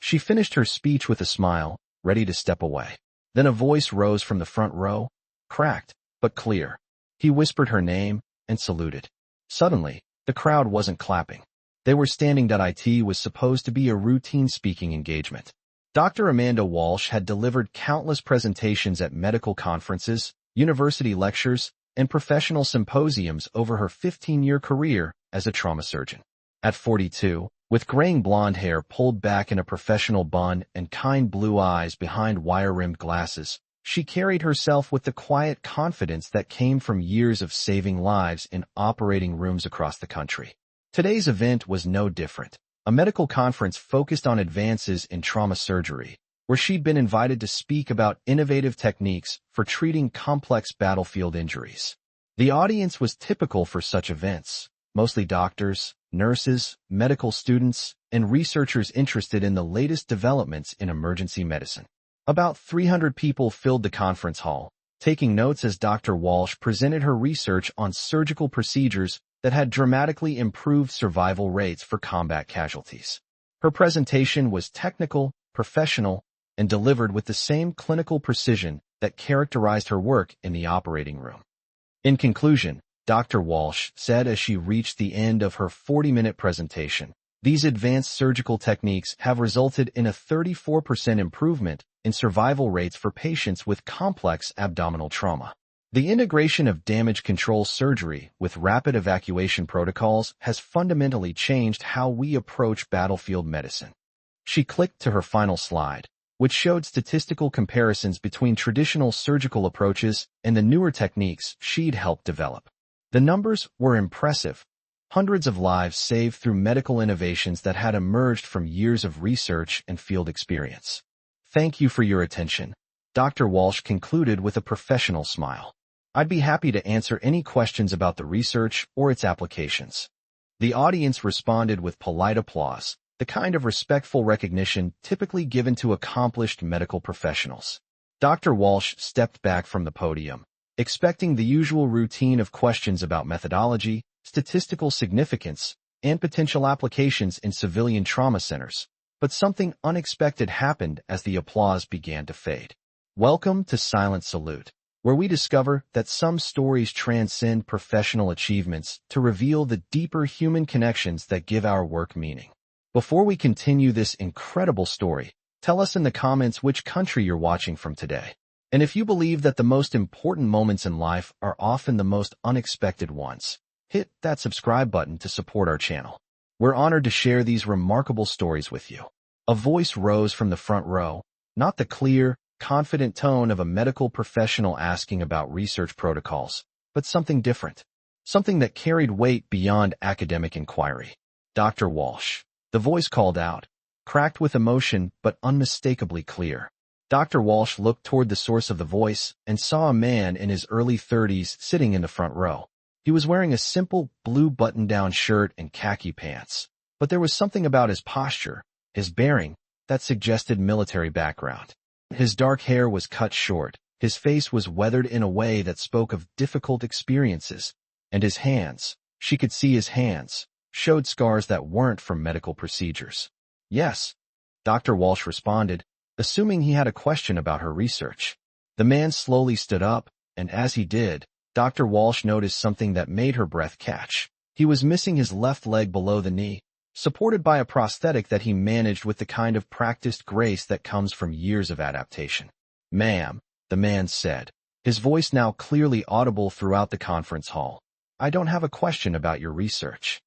She finished her speech with a smile, ready to step away. Then a voice rose from the front row, cracked, but clear. He whispered her name and saluted. Suddenly, the crowd wasn't clapping. They were standing. It was supposed to be a routine speaking engagement. Dr. Amanda Walsh had delivered countless presentations at medical conferences, university lectures, and professional symposiums over her 15-year career as a trauma surgeon. At 42, with graying blonde hair pulled back in a professional bun and kind blue eyes behind wire-rimmed glasses, she carried herself with the quiet confidence that came from years of saving lives in operating rooms across the country. Today's event was no different. A medical conference focused on advances in trauma surgery, where she'd been invited to speak about innovative techniques for treating complex battlefield injuries. The audience was typical for such events, mostly doctors, nurses, medical students, and researchers interested in the latest developments in emergency medicine. About 300 people filled the conference hall, taking notes as Dr. Walsh presented her research on surgical procedures that had dramatically improved survival rates for combat casualties. Her presentation was technical, professional, and delivered with the same clinical precision that characterized her work in the operating room. In conclusion, Dr. Walsh said as she reached the end of her 40-minute presentation, "These advanced surgical techniques have resulted in a 34% improvement in survival rates for patients with complex abdominal trauma. The integration of damage control surgery with rapid evacuation protocols has fundamentally changed how we approach battlefield medicine." She clicked to her final slide, which showed statistical comparisons between traditional surgical approaches and the newer techniques she'd helped develop. The numbers were impressive. Hundreds of lives saved through medical innovations that had emerged from years of research and field experience. "Thank you for your attention," Dr. Walsh concluded with a professional smile. "I'd be happy to answer any questions about the research or its applications." The audience responded with polite applause, the kind of respectful recognition typically given to accomplished medical professionals. Dr. Walsh stepped back from the podium, expecting the usual routine of questions about methodology, statistical significance, and potential applications in civilian trauma centers. But something unexpected happened as the applause began to fade. Welcome to Silent Salute, where we discover that some stories transcend professional achievements to reveal the deeper human connections that give our work meaning. Before we continue this incredible story, tell us in the comments which country you're watching from today. And if you believe that the most important moments in life are often the most unexpected ones, hit that subscribe button to support our channel. We're honored to share these remarkable stories with you. A voice rose from the front row, not the clear, confident tone of a medical professional asking about research protocols, but something different, something that carried weight beyond academic inquiry. "Dr. Walsh," the voice called out, cracked with emotion but unmistakably clear. Dr. Walsh looked toward the source of the voice and saw a man in his early 30s sitting in the front row. He was wearing a simple blue button-down shirt and khaki pants, but there was something about his posture, his bearing, that suggested military background. His dark hair was cut short, his face was weathered in a way that spoke of difficult experiences, and his hands, she could see his hands, showed scars that weren't from medical procedures. "Yes," Dr. Walsh responded, assuming he had a question about her research. The man slowly stood up, and as he did, Dr. Walsh noticed something that made her breath catch. He was missing his left leg below the knee, supported by a prosthetic that he managed with the kind of practiced grace that comes from years of adaptation. "Ma'am," the man said, his voice now clearly audible throughout the conference hall, "I don't have a question about your research."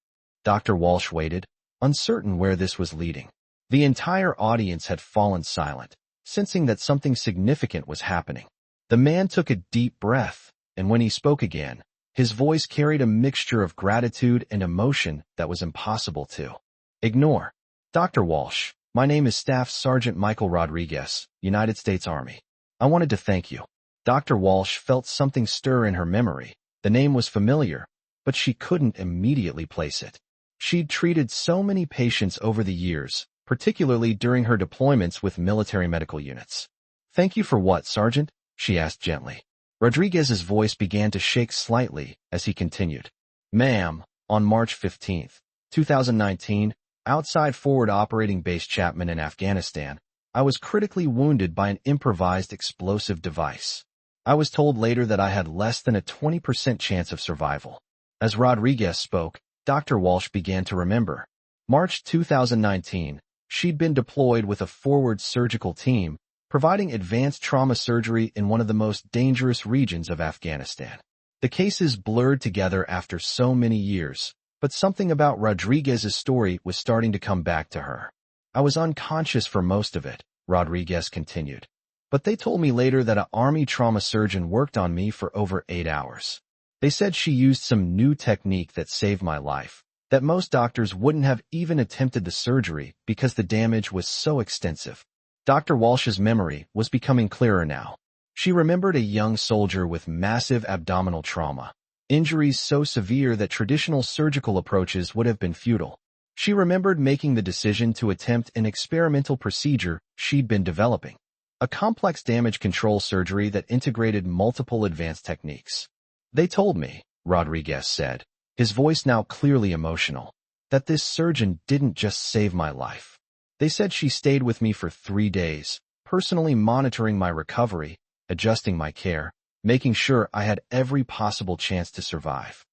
Dr. Walsh waited, uncertain where this was leading. The entire audience had fallen silent, sensing that something significant was happening. The man took a deep breath, and when he spoke again, his voice carried a mixture of gratitude and emotion that was impossible to ignore. "Dr. Walsh, my name is Staff Sergeant Michael Rodriguez, United States Army. I wanted to thank you." Dr. Walsh felt something stir in her memory. The name was familiar, but she couldn't immediately place it. She'd treated so many patients over the years, particularly during her deployments with military medical units. "Thank you for what, Sergeant?" she asked gently. Rodriguez's voice began to shake slightly as he continued. "Ma'am, on March 15, 2019, Outside Forward Operating Base Chapman in Afghanistan, I was critically wounded by an improvised explosive device. I was told later that I had less than a 20% chance of survival. As Rodriguez spoke, Dr. Walsh began to remember. March 2019, she'd been deployed with a forward surgical team, providing advanced trauma surgery in one of the most dangerous regions of Afghanistan. The cases blurred together after so many years, but something about Rodriguez's story was starting to come back to her. I was unconscious for most of it, Rodriguez continued. But they told me later that an Army trauma surgeon worked on me for over 8 hours. They said she used some new technique that saved my life, that most doctors wouldn't have even attempted the surgery because the damage was so extensive. Dr. Walsh's memory was becoming clearer now. She remembered a young soldier with massive abdominal trauma, injuries so severe that traditional surgical approaches would have been futile. She remembered making the decision to attempt an experimental procedure she'd been developing, a complex damage control surgery that integrated multiple advanced techniques. They told me, Rodriguez said, his voice now clearly emotional, that this surgeon didn't just save my life. They said she stayed with me for 3 days, personally monitoring my recovery, adjusting my care, making sure I had every possible chance to survive.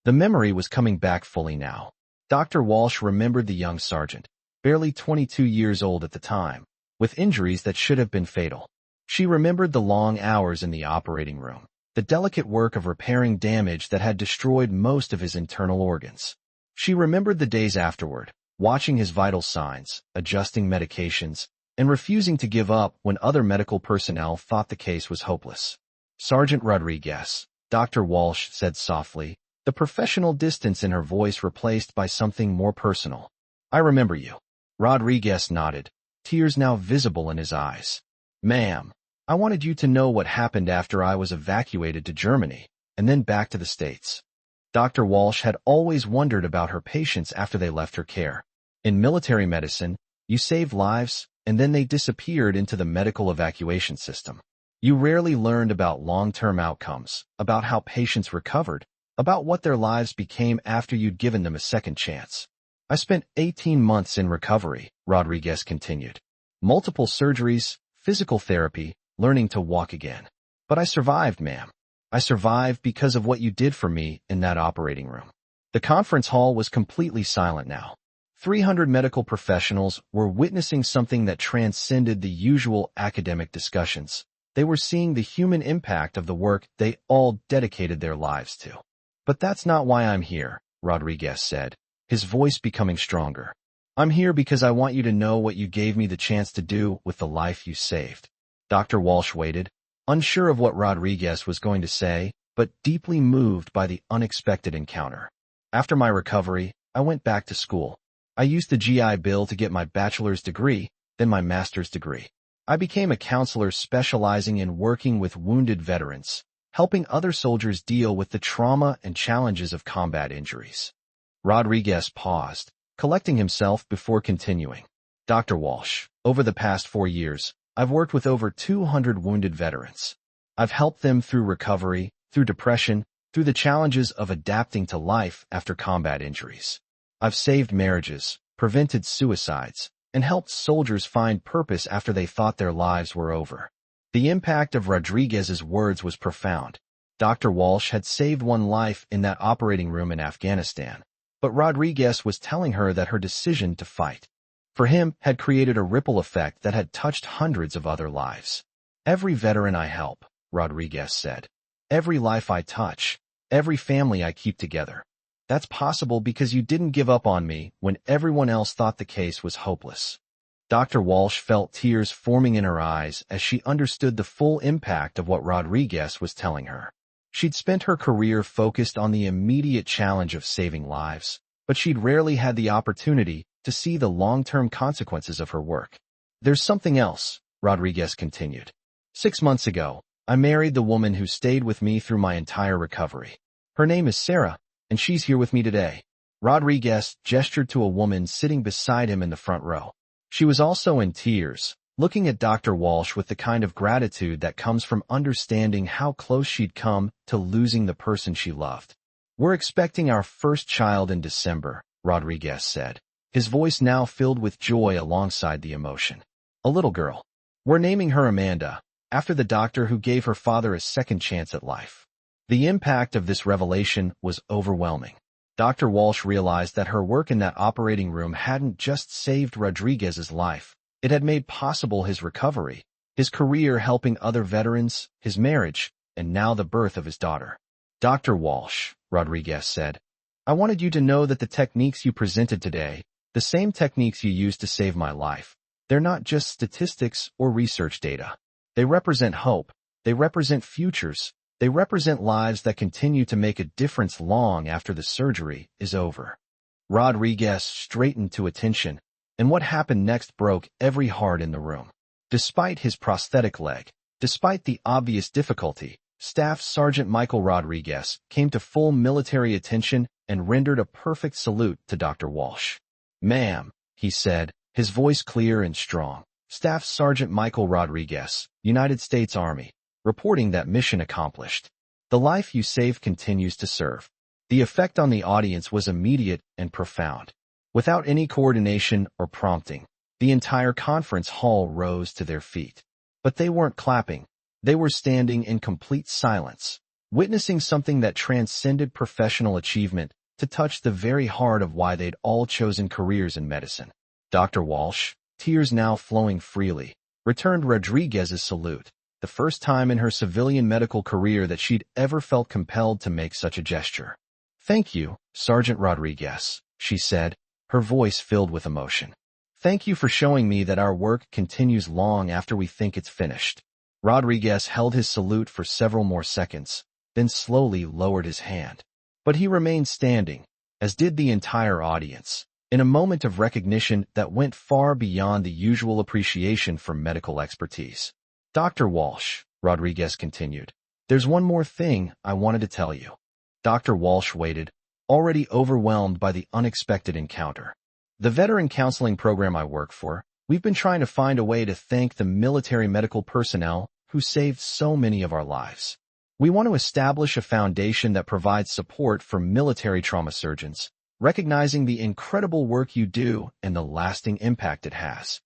The memory was coming back fully now. Dr. Walsh remembered the young sergeant, barely 22 years old at the time, with injuries that should have been fatal. She remembered the long hours in the operating room, the delicate work of repairing damage that had destroyed most of his internal organs. She remembered the days afterward, watching his vital signs, adjusting medications, and refusing to give up when other medical personnel thought the case was hopeless. Sergeant Rodriguez, Dr. Walsh said softly, the professional distance in her voice replaced by something more personal. I remember you. Rodriguez nodded, tears now visible in his eyes. Ma'am, I wanted you to know what happened after I was evacuated to Germany, and then back to the States. Dr. Walsh had always wondered about her patients after they left her care. In military medicine, you save lives, and then they disappeared into the medical evacuation system. You rarely learned about long-term outcomes, about how patients recovered, about what their lives became after you'd given them a second chance. I spent 18 months in recovery, Rodriguez continued. Multiple surgeries, physical therapy, learning to walk again. But I survived, ma'am. I survived because of what you did for me in that operating room. The conference hall was completely silent now. 300 medical professionals were witnessing something that transcended the usual academic discussions. They were seeing the human impact of the work they all dedicated their lives to. But that's not why I'm here, Rodriguez said, his voice becoming stronger. I'm here because I want you to know what you gave me the chance to do with the life you saved. Dr. Walsh waited, unsure of what Rodriguez was going to say, but deeply moved by the unexpected encounter. After my recovery, I went back to school. I used the GI Bill to get my bachelor's degree, then my master's degree. I became a counselor specializing in working with wounded veterans, helping other soldiers deal with the trauma and challenges of combat injuries. Rodriguez paused, collecting himself before continuing. Dr. Walsh, over the past 4 years, I've worked with over 200 wounded veterans. I've helped them through recovery, through depression, through the challenges of adapting to life after combat injuries. I've saved marriages, prevented suicides, and helped soldiers find purpose after they thought their lives were over. The impact of Rodriguez's words was profound. Dr. Walsh had saved one life in that operating room in Afghanistan, but Rodriguez was telling her that her decision to fight for him had created a ripple effect that had touched hundreds of other lives. Every veteran I help, Rodriguez said. Every life I touch, every family I keep together. That's possible because you didn't give up on me when everyone else thought the case was hopeless. Dr. Walsh felt tears forming in her eyes as she understood the full impact of what Rodriguez was telling her. She'd spent her career focused on the immediate challenge of saving lives, but she'd rarely had the opportunity to see the long-term consequences of her work. There's something else, Rodriguez continued. 6 months ago, I married the woman who stayed with me through my entire recovery. Her name is Sarah, and she's here with me today. Rodriguez gestured to a woman sitting beside him in the front row. She was also in tears, looking at Dr. Walsh with the kind of gratitude that comes from understanding how close she'd come to losing the person she loved. We're expecting our first child in December, Rodriguez said, his voice now filled with joy alongside the emotion. A little girl. We're naming her Amanda, after the doctor who gave her father a second chance at life. The impact of this revelation was overwhelming. Dr. Walsh realized that her work in that operating room hadn't just saved Rodriguez's life. It had made possible his recovery, his career helping other veterans, his marriage, and now the birth of his daughter. Dr. Walsh, Rodriguez said, I wanted you to know that the techniques you presented today, the same techniques you used to save my life, they're not just statistics or research data. They represent hope. They represent futures. They represent lives that continue to make a difference long after the surgery is over. Rodriguez straightened to attention, and what happened next broke every heart in the room. Despite his prosthetic leg, despite the obvious difficulty, Staff Sergeant Michael Rodriguez came to full military attention and rendered a perfect salute to Dr. Walsh. Ma'am, he said, his voice clear and strong. Staff Sergeant Michael Rodriguez, United States Army, reporting that mission accomplished. The life you saved continues to serve. The effect on the audience was immediate and profound. Without any coordination or prompting, the entire conference hall rose to their feet. But they weren't clapping. They were standing in complete silence, witnessing something that transcended professional achievement to touch the very heart of why they'd all chosen careers in medicine. Dr. Walsh, tears now flowing freely, returned Rodriguez's salute, the first time in her civilian medical career that she'd ever felt compelled to make such a gesture. Thank you, Sergeant Rodriguez, she said, her voice filled with emotion. Thank you for showing me that our work continues long after we think it's finished. Rodriguez held his salute for several more seconds, then slowly lowered his hand. But he remained standing, as did the entire audience, in a moment of recognition that went far beyond the usual appreciation for medical expertise. Dr. Walsh, Rodriguez continued, there's one more thing I wanted to tell you. Dr. Walsh waited, already overwhelmed by the unexpected encounter. The veteran counseling program I work for, we've been trying to find a way to thank the military medical personnel who saved so many of our lives. We want to establish a foundation that provides support for military trauma surgeons, recognizing the incredible work you do and the lasting impact it has.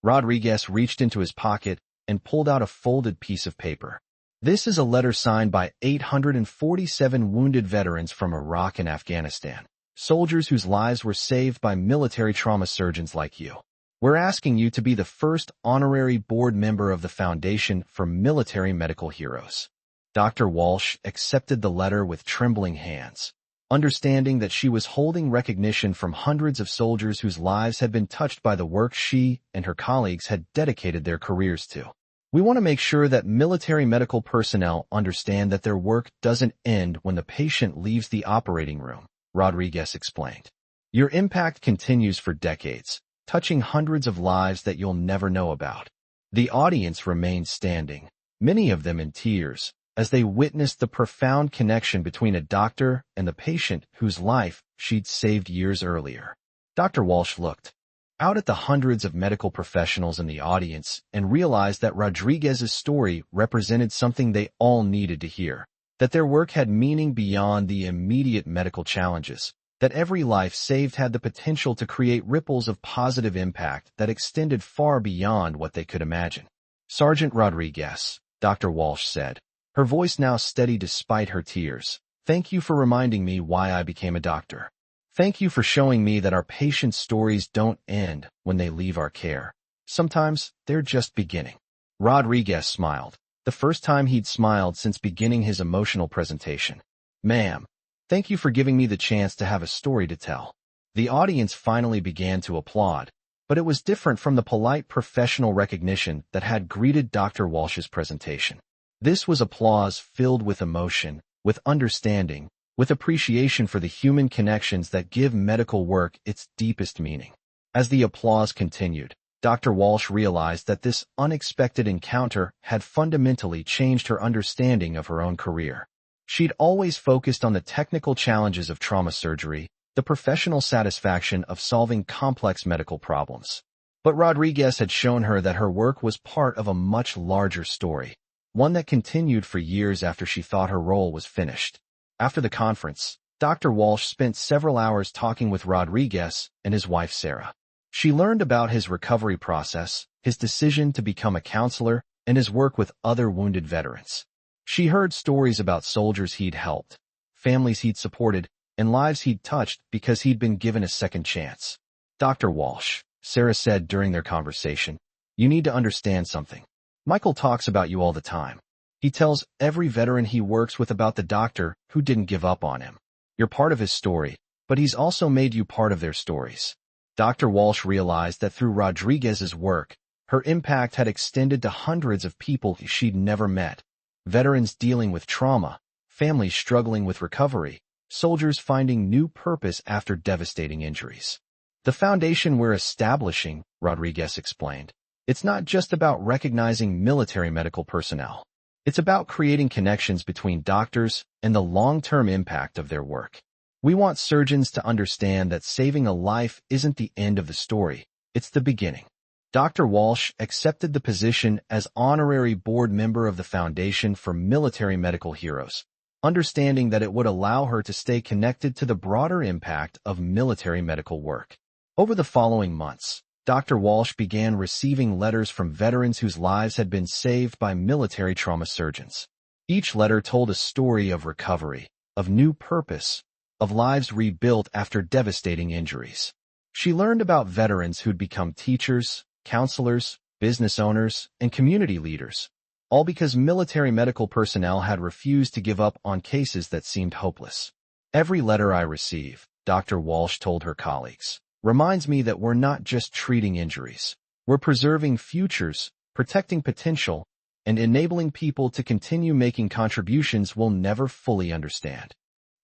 Rodriguez reached into his pocket and pulled out a folded piece of paper. This is a letter signed by 847 wounded veterans from Iraq and Afghanistan, soldiers whose lives were saved by military trauma surgeons like you. We're asking you to be the first honorary board member of the Foundation for Military Medical Heroes. Dr. Walsh accepted the letter with trembling hands, understanding that she was holding recognition from hundreds of soldiers whose lives had been touched by the work she and her colleagues had dedicated their careers to. We want to make sure that military medical personnel understand that their work doesn't end when the patient leaves the operating room, Rodriguez explained. Your impact continues for decades, touching hundreds of lives that you'll never know about. The audience remained standing, many of them in tears, as they witnessed the profound connection between a doctor and the patient whose life she'd saved years earlier. Dr. Walsh looked out at the hundreds of medical professionals in the audience and realized that Rodriguez's story represented something they all needed to hear, that their work had meaning beyond the immediate medical challenges, that every life saved had the potential to create ripples of positive impact that extended far beyond what they could imagine. Sergeant Rodriguez, Dr. Walsh said, her voice now steady despite her tears, thank you for reminding me why I became a doctor. Thank you for showing me that our patients' stories don't end when they leave our care. Sometimes they're just beginning. Rodriguez smiled, the first time he'd smiled since beginning his emotional presentation. Ma'am, thank you for giving me the chance to have a story to tell. The audience finally began to applaud, but it was different from the polite professional recognition that had greeted Dr. Walsh's presentation. This was applause filled with emotion, with understanding, with appreciation for the human connections that give medical work its deepest meaning. As the applause continued, Dr. Walsh realized that this unexpected encounter had fundamentally changed her understanding of her own career. She'd always focused on the technical challenges of trauma surgery, the professional satisfaction of solving complex medical problems. But Rodriguez had shown her that her work was part of a much larger story, one that continued for years after she thought her role was finished. After the conference, Dr. Walsh spent several hours talking with Rodriguez and his wife Sarah. She learned about his recovery process, his decision to become a counselor, and his work with other wounded veterans. She heard stories about soldiers he'd helped, families he'd supported, and lives he'd touched because he'd been given a second chance. Dr. Walsh, Sarah said during their conversation, you need to understand something. Michael talks about you all the time. He tells every veteran he works with about the doctor who didn't give up on him. You're part of his story, but he's also made you part of their stories. Dr. Walsh realized that through Rodriguez's work, her impact had extended to hundreds of people she'd never met. Veterans dealing with trauma, families struggling with recovery, soldiers finding new purpose after devastating injuries. The foundation we're establishing, Rodriguez explained, it's not just about recognizing military medical personnel. It's about creating connections between doctors and the long-term impact of their work. We want surgeons to understand that saving a life isn't the end of the story, it's the beginning. Dr. Walsh accepted the position as honorary board member of the Foundation for Military Medical Heroes, understanding that it would allow her to stay connected to the broader impact of military medical work. Over the following months, Dr. Walsh began receiving letters from veterans whose lives had been saved by military trauma surgeons. Each letter told a story of recovery, of new purpose, of lives rebuilt after devastating injuries. She learned about veterans who'd become teachers, counselors, business owners, and community leaders, all because military medical personnel had refused to give up on cases that seemed hopeless. Every letter I receive, Dr. Walsh told her colleagues, reminds me that we're not just treating injuries. We're preserving futures, protecting potential, and enabling people to continue making contributions we'll never fully understand.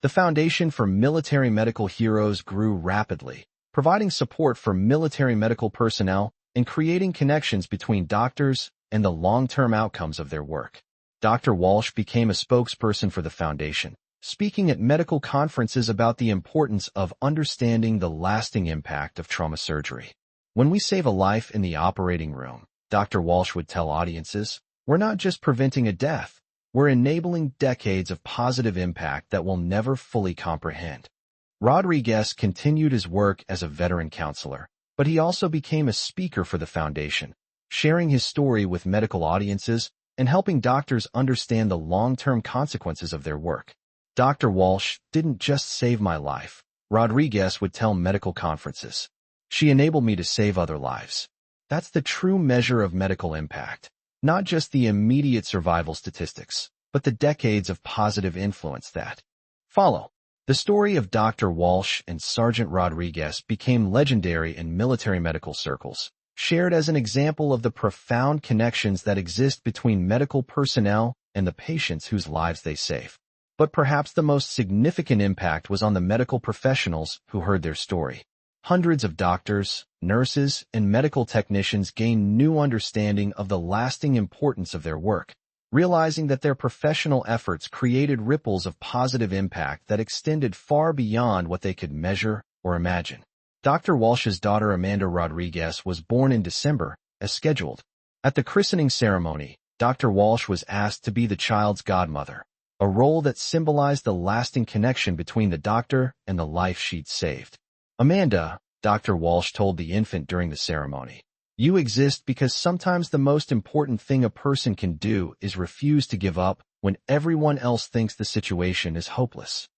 The Foundation for Military Medical Heroes grew rapidly, providing support for military medical personnel and creating connections between doctors and the long-term outcomes of their work. Dr. Walsh became a spokesperson for the foundation, speaking at medical conferences about the importance of understanding the lasting impact of trauma surgery. When we save a life in the operating room, Dr. Walsh would tell audiences, we're not just preventing a death, we're enabling decades of positive impact that we'll never fully comprehend. Rodriguez continued his work as a veteran counselor, but he also became a speaker for the foundation, sharing his story with medical audiences and helping doctors understand the long-term consequences of their work. Dr. Walsh didn't just save my life, Rodriguez would tell medical conferences. She enabled me to save other lives. That's the true measure of medical impact, not just the immediate survival statistics, but the decades of positive influence that follow. The story of Dr. Walsh and Sergeant Rodriguez became legendary in military medical circles, shared as an example of the profound connections that exist between medical personnel and the patients whose lives they save. But perhaps the most significant impact was on the medical professionals who heard their story. Hundreds of doctors, nurses, and medical technicians gained new understanding of the lasting importance of their work, realizing that their professional efforts created ripples of positive impact that extended far beyond what they could measure or imagine. Dr. Walsh's daughter Amanda Rodriguez was born in December, as scheduled. At the christening ceremony, Dr. Walsh was asked to be the child's godmother, a role that symbolized the lasting connection between the doctor and the life she'd saved. Amanda, Dr. Walsh told the infant during the ceremony, you exist because sometimes the most important thing a person can do is refuse to give up when everyone else thinks the situation is hopeless.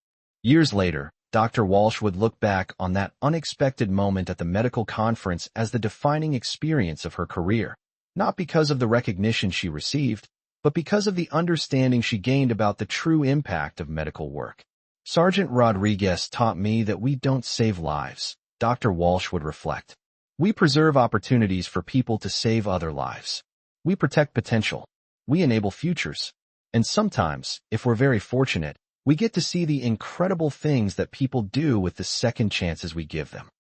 Years later, Dr. Walsh would look back on that unexpected moment at the medical conference as the defining experience of her career, not because of the recognition she received, but because of the understanding she gained about the true impact of medical work. Sergeant Rodriguez taught me that we don't save lives, Dr. Walsh would reflect. We preserve opportunities for people to save other lives. We protect potential. We enable futures. And sometimes, if we're very fortunate, we get to see the incredible things that people do with the second chances we give them.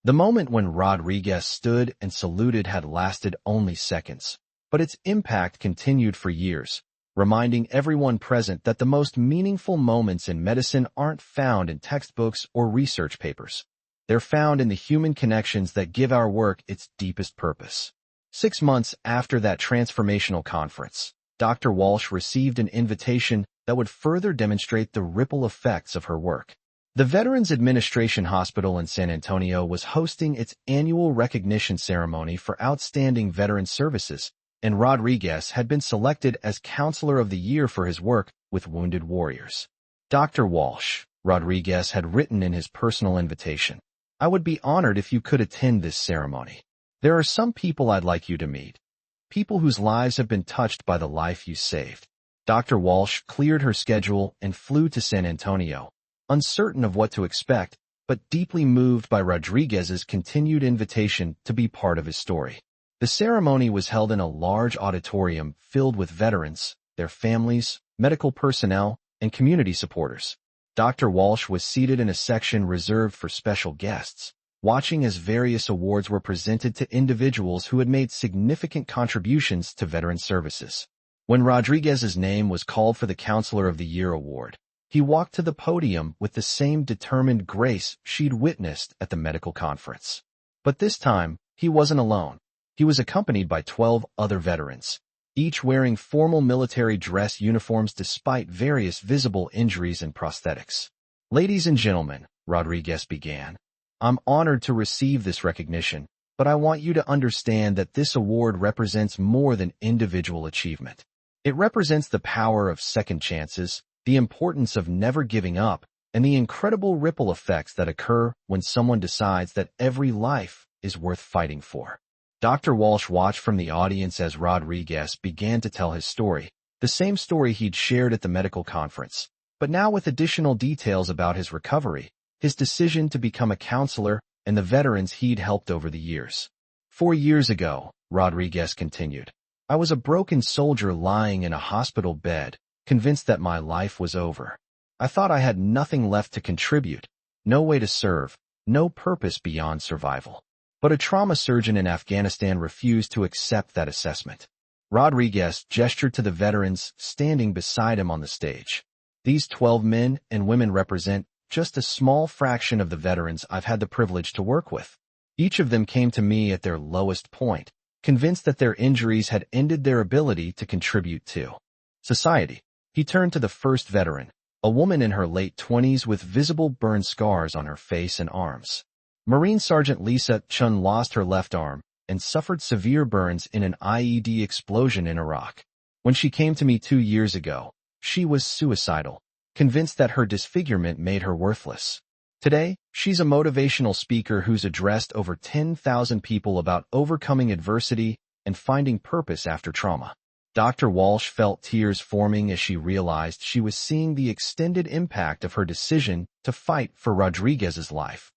The moment when Rodriguez stood and saluted had lasted only seconds, but its impact continued for years, reminding everyone present that the most meaningful moments in medicine aren't found in textbooks or research papers. They're found in the human connections that give our work its deepest purpose. 6 months after that transformational conference, Dr. Walsh received an invitation that would further demonstrate the ripple effects of her work. The Veterans Administration Hospital in San Antonio was hosting its annual recognition ceremony for outstanding veteran services, and Rodriguez had been selected as Counselor of the Year for his work with wounded warriors. Dr. Walsh, Rodriguez had written in his personal invitation, "I would be honored if you could attend this ceremony. There are some people I'd like you to meet. People whose lives have been touched by the life you saved." Dr. Walsh cleared her schedule and flew to San Antonio, uncertain of what to expect, but deeply moved by Rodriguez's continued invitation to be part of his story. The ceremony was held in a large auditorium filled with veterans, their families, medical personnel, and community supporters. Dr. Walsh was seated in a section reserved for special guests, watching as various awards were presented to individuals who had made significant contributions to veteran services. When Rodriguez's name was called for the Counselor of the Year award, he walked to the podium with the same determined grace she'd witnessed at the medical conference. But this time, he wasn't alone. He was accompanied by 12 other veterans, each wearing formal military dress uniforms despite various visible injuries and prosthetics. "Ladies and gentlemen," Rodriguez began, "I'm honored to receive this recognition, but I want you to understand that this award represents more than individual achievement. It represents the power of second chances, the importance of never giving up, and the incredible ripple effects that occur when someone decides that every life is worth fighting for." Dr. Walsh watched from the audience as Rodriguez began to tell his story, the same story he'd shared at the medical conference, but now with additional details about his recovery, his decision to become a counselor, and the veterans he'd helped over the years. "4 years ago," Rodriguez continued, "I was a broken soldier lying in a hospital bed, convinced that my life was over. I thought I had nothing left to contribute, no way to serve, no purpose beyond survival. But a trauma surgeon in Afghanistan refused to accept that assessment." Rodriguez gestured to the veterans standing beside him on the stage. "These 12 men and women represent just a small fraction of the veterans I've had the privilege to work with. Each of them came to me at their lowest point, convinced that their injuries had ended their ability to contribute to society." He turned to the first veteran, a woman in her late 20s with visible burn scars on her face and arms. Marine Sergeant Lisa Chun lost her left arm and suffered severe burns in an IED explosion in Iraq. When she came to me 2 years ago, she was suicidal, convinced that her disfigurement made her worthless. Today, she's a motivational speaker who's addressed over 10,000 people about overcoming adversity and finding purpose after trauma. Dr. Walsh felt tears forming as she realized she was seeing the extended impact of her decision to fight for Rodriguez's life.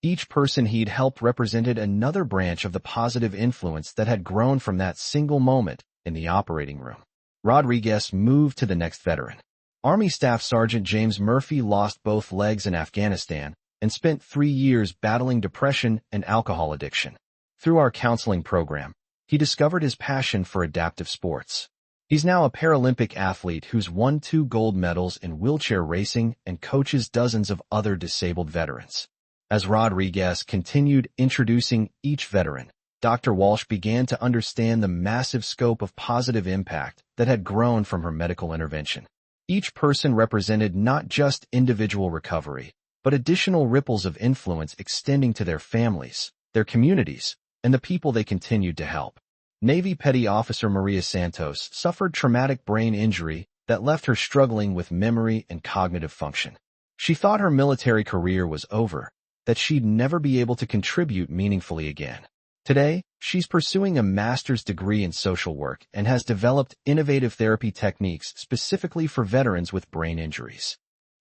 Each person he'd helped represented another branch of the positive influence that had grown from that single moment in the operating room. Rodriguez moved to the next veteran. Army Staff Sergeant James Murphy lost both legs in Afghanistan and spent 3 years battling depression and alcohol addiction. Through our counseling program, he discovered his passion for adaptive sports. He's now a Paralympic athlete who's won 2 gold medals in wheelchair racing and coaches dozens of other disabled veterans. As Rodriguez continued introducing each veteran, Dr. Walsh began to understand the massive scope of positive impact that had grown from her medical intervention. Each person represented not just individual recovery, but additional ripples of influence extending to their families, their communities, and the people they continued to help. Navy Petty Officer Maria Santos suffered traumatic brain injury that left her struggling with memory and cognitive function. She thought her military career was over, that she'd never be able to contribute meaningfully again. Today, she's pursuing a master's degree in social work and has developed innovative therapy techniques specifically for veterans with brain injuries.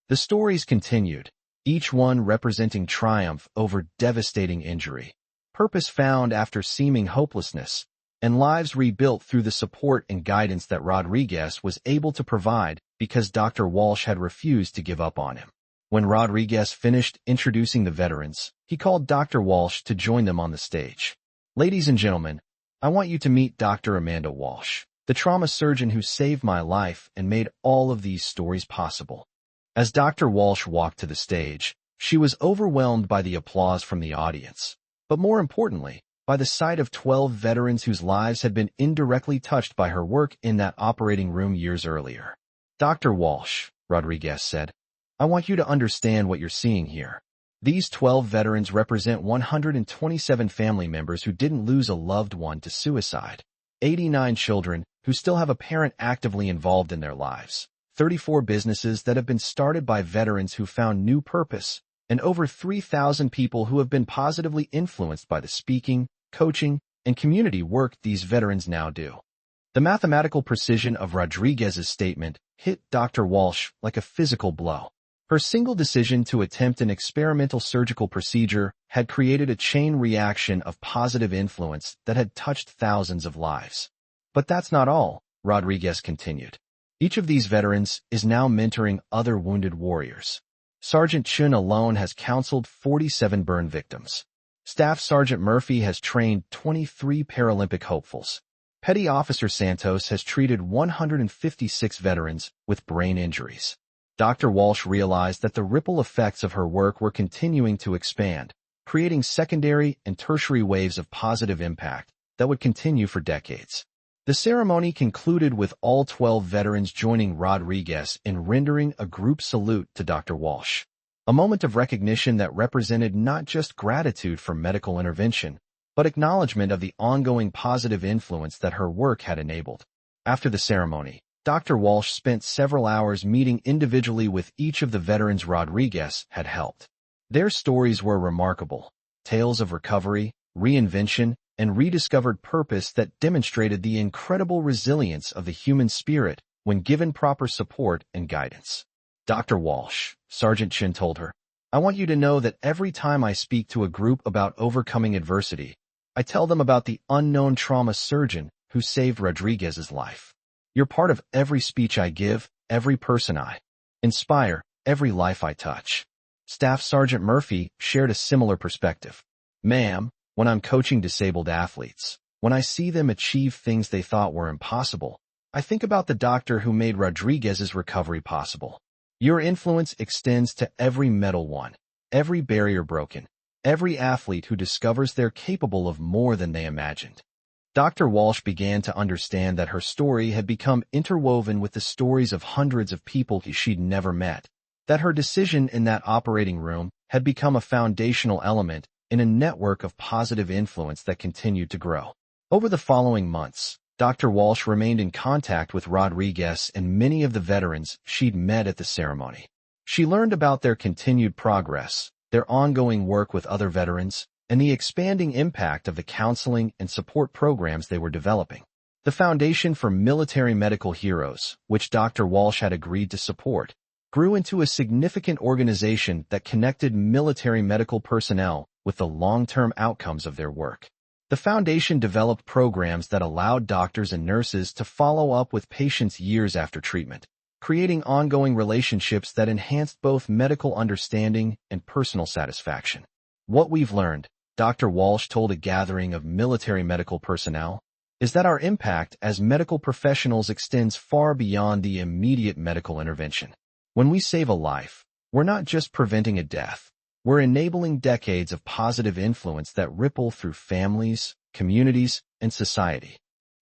The stories continued, each one representing triumph over devastating injury, purpose found after seeming hopelessness, and lives rebuilt through the support and guidance that Rodriguez was able to provide because Dr. Walsh had refused to give up on him. When Rodriguez finished introducing the veterans, he called Dr. Walsh to join them on the stage. "Ladies and gentlemen, I want you to meet Dr. Amanda Walsh, the trauma surgeon who saved my life and made all of these stories possible." As Dr. Walsh walked to the stage, she was overwhelmed by the applause from the audience, but more importantly, by the sight of 12 veterans whose lives had been indirectly touched by her work in that operating room years earlier. "Dr. Walsh," Rodriguez said, I want you to understand what you're seeing here. These 12 veterans represent 127 family members who didn't lose a loved one to suicide, 89 children who still have a parent actively involved in their lives, 34 businesses that have been started by veterans who found new purpose, and over 3,000 people who have been positively influenced by the speaking, coaching, and community work these veterans now do. The mathematical precision of Rodriguez's statement hit Dr. Walsh like a physical blow. Her single decision to attempt an experimental surgical procedure had created a chain reaction of positive influence that had touched thousands of lives. But that's not all, Rodriguez continued. Each of these veterans is now mentoring other wounded warriors. Sergeant Chun alone has counseled 47 burn victims. Staff Sergeant Murphy has trained 23 Paralympic hopefuls. Petty Officer Santos has treated 156 veterans with brain injuries. Dr. Walsh realized that the ripple effects of her work were continuing to expand, creating secondary and tertiary waves of positive impact that would continue for decades. The ceremony concluded with all 12 veterans joining Rodriguez in rendering a group salute to Dr. Walsh, a moment of recognition that represented not just gratitude for medical intervention, but acknowledgement of the ongoing positive influence that her work had enabled. After the ceremony, Dr. Walsh spent several hours meeting individually with each of the veterans Rodriguez had helped. Their stories were remarkable, tales of recovery, reinvention, and rediscovered purpose that demonstrated the incredible resilience of the human spirit when given proper support and guidance. Dr. Walsh, Sergeant Chin told her, I want you to know that every time I speak to a group about overcoming adversity, I tell them about the unknown trauma surgeon who saved Rodriguez's life. You're part of every speech I give, every person I inspire, every life I touch. Staff Sergeant Murphy shared a similar perspective. Ma'am, when I'm coaching disabled athletes, when I see them achieve things they thought were impossible, I think about the doctor who made Rodriguez's recovery possible. Your influence extends to every medal won, every barrier broken, every athlete who discovers they're capable of more than they imagined. Dr. Walsh began to understand that her story had become interwoven with the stories of hundreds of people she'd never met, that her decision in that operating room had become a foundational element in a network of positive influence that continued to grow. Over the following months, Dr. Walsh remained in contact with Rodriguez and many of the veterans she'd met at the ceremony. She learned about their continued progress, their ongoing work with other veterans, and the expanding impact of the counseling and support programs they were developing. The Foundation for Military Medical Heroes, which Dr. Walsh had agreed to support, grew into a significant organization that connected military medical personnel with the long-term outcomes of their work. The foundation developed programs that allowed doctors and nurses to follow up with patients years after treatment, creating ongoing relationships that enhanced both medical understanding and personal satisfaction. What we've learned, Dr. Walsh told a gathering of military medical personnel, is that our impact as medical professionals extends far beyond the immediate medical intervention. When we save a life, we're not just preventing a death, we're enabling decades of positive influence that ripple through families, communities, and society.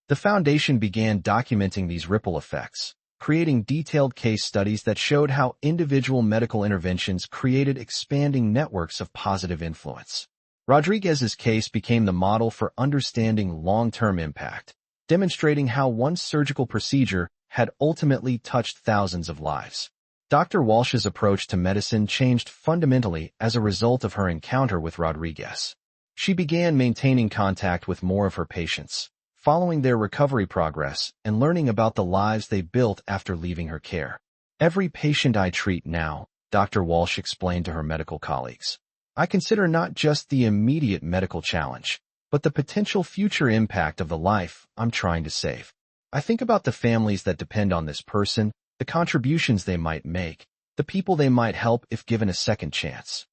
The foundation began documenting these ripple effects, creating detailed case studies that showed how individual medical interventions created expanding networks of positive influence. Rodriguez's case became the model for understanding long-term impact, demonstrating how one surgical procedure had ultimately touched thousands of lives. Dr. Walsh's approach to medicine changed fundamentally as a result of her encounter with Rodriguez. She began maintaining contact with more of her patients, following their recovery progress and learning about the lives they built after leaving her care. Every patient I treat now, Dr. Walsh explained to her medical colleagues, I consider not just the immediate medical challenge, but the potential future impact of the life I'm trying to save. I think about the families that depend on this person, the contributions they might make, the people they might help if given a second chance.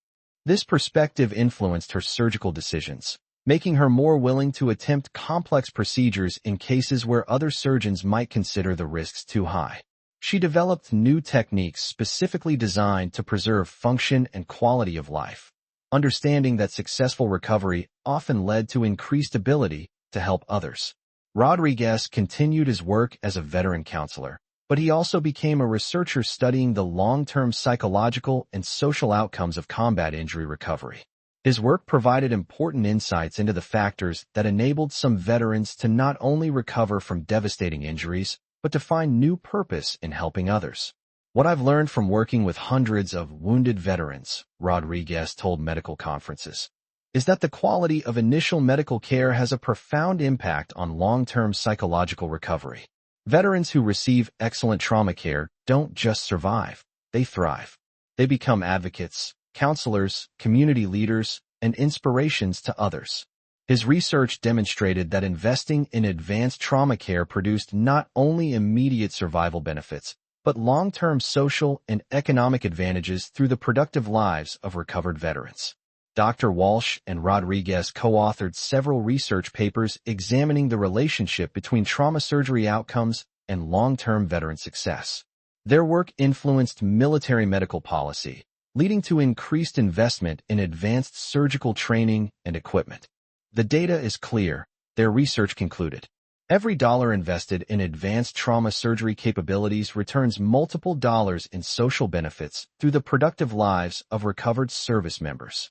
This perspective influenced her surgical decisions, making her more willing to attempt complex procedures in cases where other surgeons might consider the risks too high. She developed new techniques specifically designed to preserve function and quality of life, understanding that successful recovery often led to increased ability to help others. Rodriguez continued his work as a veteran counselor, but he also became a researcher studying the long-term psychological and social outcomes of combat injury recovery. His work provided important insights into the factors that enabled some veterans to not only recover from devastating injuries, but to find new purpose in helping others. What I've learned from working with hundreds of wounded veterans, Rodriguez told medical conferences, is that the quality of initial medical care has a profound impact on long-term psychological recovery. Veterans who receive excellent trauma care don't just survive, they thrive. They become advocates, counselors, community leaders, and inspirations to others. His research demonstrated that investing in advanced trauma care produced not only immediate survival benefits, but long-term social and economic advantages through the productive lives of recovered veterans. Dr. Walsh and Rodriguez co-authored several research papers examining the relationship between trauma surgery outcomes and long-term veteran success. Their work influenced military medical policy, leading to increased investment in advanced surgical training and equipment. The data is clear, their research concluded. Every dollar invested in advanced trauma surgery capabilities returns multiple dollars in social benefits through the productive lives of recovered service members.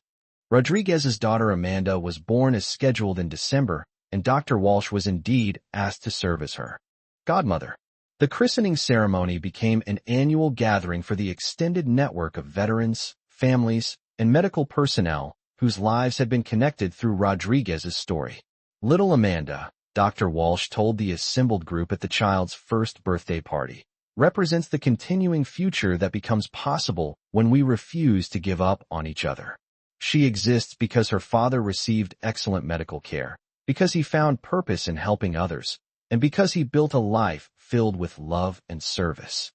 Rodriguez's daughter Amanda was born as scheduled in December, and Dr. Walsh was indeed asked to serve as her godmother. The christening ceremony became an annual gathering for the extended network of veterans, families, and medical personnel whose lives had been connected through Rodriguez's story. Little Amanda, Dr. Walsh told the assembled group at the child's first birthday party, represents the continuing future that becomes possible when we refuse to give up on each other. She exists because her father received excellent medical care, because he found purpose in helping others, and because he built a life filled with love and service.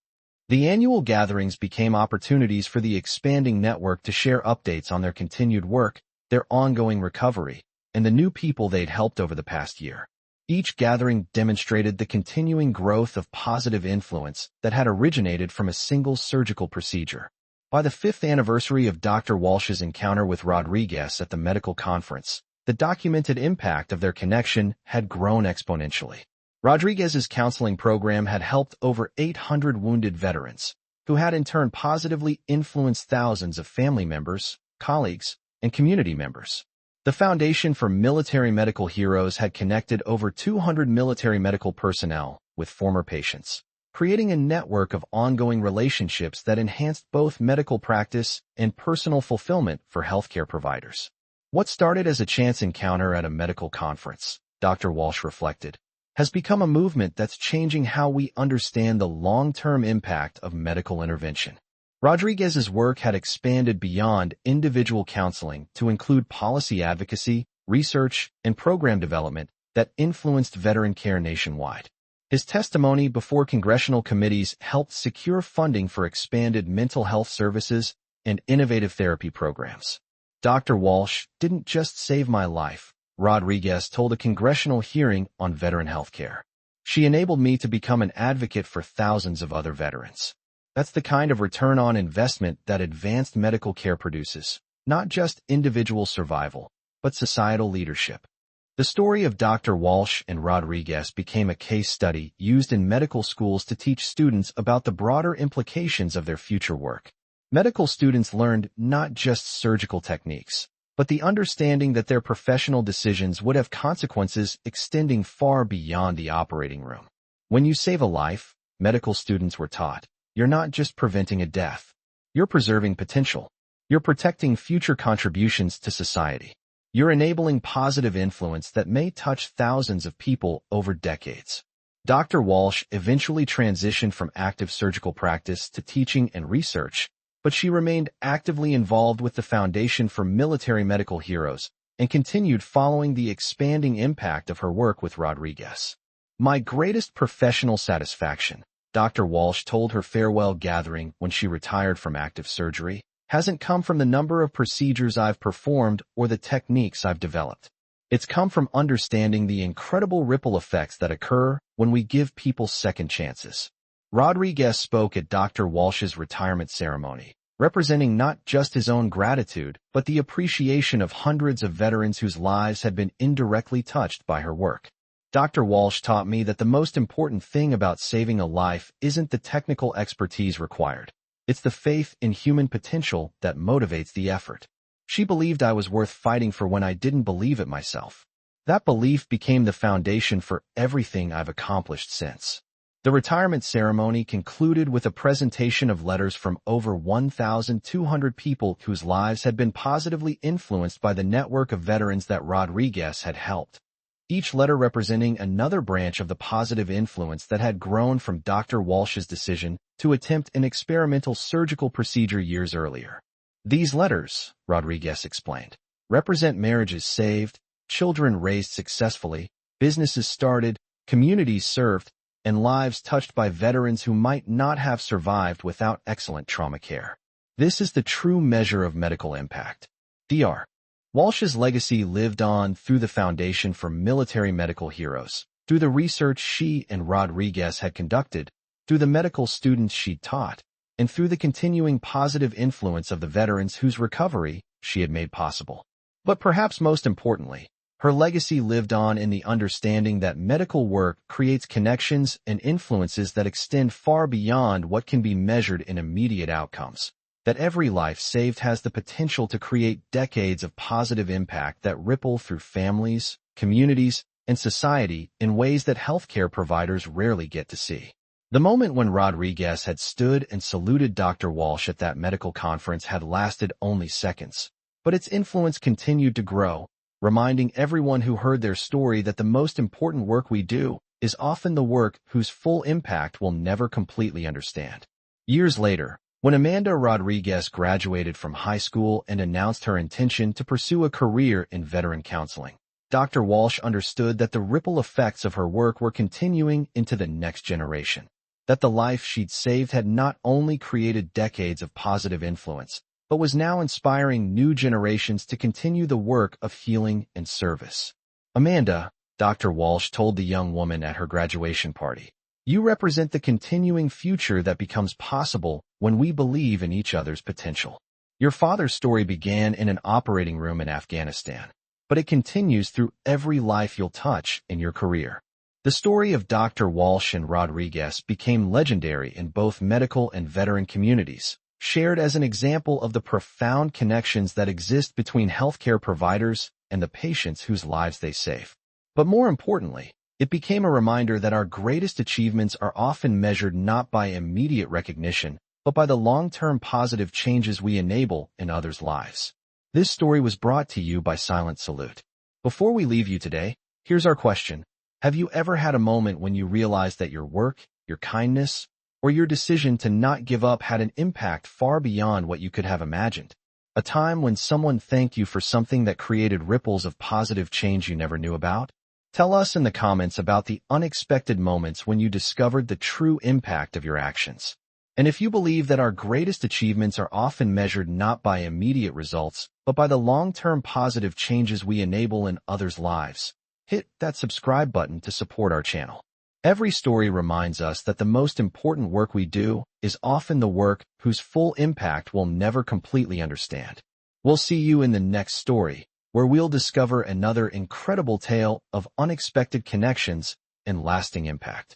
The annual gatherings became opportunities for the expanding network to share updates on their continued work, their ongoing recovery, and the new people they'd helped over the past year. Each gathering demonstrated the continuing growth of positive influence that had originated from a single surgical procedure. By the 5th anniversary of Dr. Walsh's encounter with Rodriguez at the medical conference, the documented impact of their connection had grown exponentially. Rodriguez's counseling program had helped over 800 wounded veterans, who had in turn positively influenced thousands of family members, colleagues, and community members. The Foundation for Military Medical Heroes had connected over 200 military medical personnel with former patients, creating a network of ongoing relationships that enhanced both medical practice and personal fulfillment for healthcare providers. What started as a chance encounter at a medical conference, Dr. Walsh reflected, has become a movement that's changing how we understand the long-term impact of medical intervention. Rodriguez's work had expanded beyond individual counseling to include policy advocacy, research, and program development that influenced veteran care nationwide. His testimony before congressional committees helped secure funding for expanded mental health services and innovative therapy programs. Dr. Walsh didn't just save my life, Rodriguez told a congressional hearing on veteran health care. She enabled me to become an advocate for thousands of other veterans. That's the kind of return on investment that advanced medical care produces, not just individual survival, but societal leadership. The story of Dr. Walsh and Rodriguez became a case study used in medical schools to teach students about the broader implications of their future work. Medical students learned not just surgical techniques, but the understanding that their professional decisions would have consequences extending far beyond the operating room. When you save a life, medical students were taught, you're not just preventing a death. You're preserving potential. You're protecting future contributions to society. You're enabling positive influence that may touch thousands of people over decades. Dr. Walsh eventually transitioned from active surgical practice to teaching and research, but she remained actively involved with the Foundation for Military Medical Heroes and continued following the expanding impact of her work with Rodriguez. My greatest professional satisfaction, Dr. Walsh told her farewell gathering when she retired from active surgery, hasn't come from the number of procedures I've performed or the techniques I've developed. It's come from understanding the incredible ripple effects that occur when we give people second chances. Rodriguez spoke at Dr. Walsh's retirement ceremony, representing not just his own gratitude, but the appreciation of hundreds of veterans whose lives had been indirectly touched by her work. Dr. Walsh taught me that the most important thing about saving a life isn't the technical expertise required. It's the faith in human potential that motivates the effort. She believed I was worth fighting for when I didn't believe it myself. That belief became the foundation for everything I've accomplished since. The retirement ceremony concluded with a presentation of letters from over 1,200 people whose lives had been positively influenced by the network of veterans that Rodriguez had helped. Each letter representing another branch of the positive influence that had grown from Dr. Walsh's decision to attempt an experimental surgical procedure years earlier. These letters, Rodriguez explained, represent marriages saved, children raised successfully, businesses started, communities served, and lives touched by veterans who might not have survived without excellent trauma care. This is the true measure of medical impact. Dr. Walsh's legacy lived on through the Foundation for Military Medical Heroes, through the research she and Rodriguez had conducted, through the medical students she taught, and through the continuing positive influence of the veterans whose recovery she had made possible. But perhaps most importantly, her legacy lived on in the understanding that medical work creates connections and influences that extend far beyond what can be measured in immediate outcomes. That every life saved has the potential to create decades of positive impact that ripple through families, communities, and society in ways that healthcare providers rarely get to see. The moment when Rodriguez had stood and saluted Dr. Walsh at that medical conference had lasted only seconds, but its influence continued to grow, reminding everyone who heard their story that the most important work we do is often the work whose full impact we'll never completely understand. Years later, when Amanda Rodriguez graduated from high school and announced her intention to pursue a career in veteran counseling, Dr. Walsh understood that the ripple effects of her work were continuing into the next generation, that the life she'd saved had not only created decades of positive influence, but was now inspiring new generations to continue the work of healing and service. Amanda, Dr. Walsh told the young woman at her graduation party, you represent the continuing future that becomes possible when we believe in each other's potential. Your father's story began in an operating room in Afghanistan, but it continues through every life you'll touch in your career. The story of Dr. Walsh and Rodriguez became legendary in both medical and veteran communities, shared as an example of the profound connections that exist between healthcare providers and the patients whose lives they save. But more importantly, it became a reminder that our greatest achievements are often measured not by immediate recognition, but by the long-term positive changes we enable in others' lives. This story was brought to you by Silent Salute. Before we leave you today, here's our question. Have you ever had a moment when you realized that your work, your kindness, or your decision to not give up had an impact far beyond what you could have imagined? A time when someone thanked you for something that created ripples of positive change you never knew about? Tell us in the comments about the unexpected moments when you discovered the true impact of your actions. And if you believe that our greatest achievements are often measured not by immediate results, but by the long-term positive changes we enable in others' lives, hit that subscribe button to support our channel. Every story reminds us that the most important work we do is often the work whose full impact we'll never completely understand. We'll see you in the next story, where we'll discover another incredible tale of unexpected connections and lasting impact.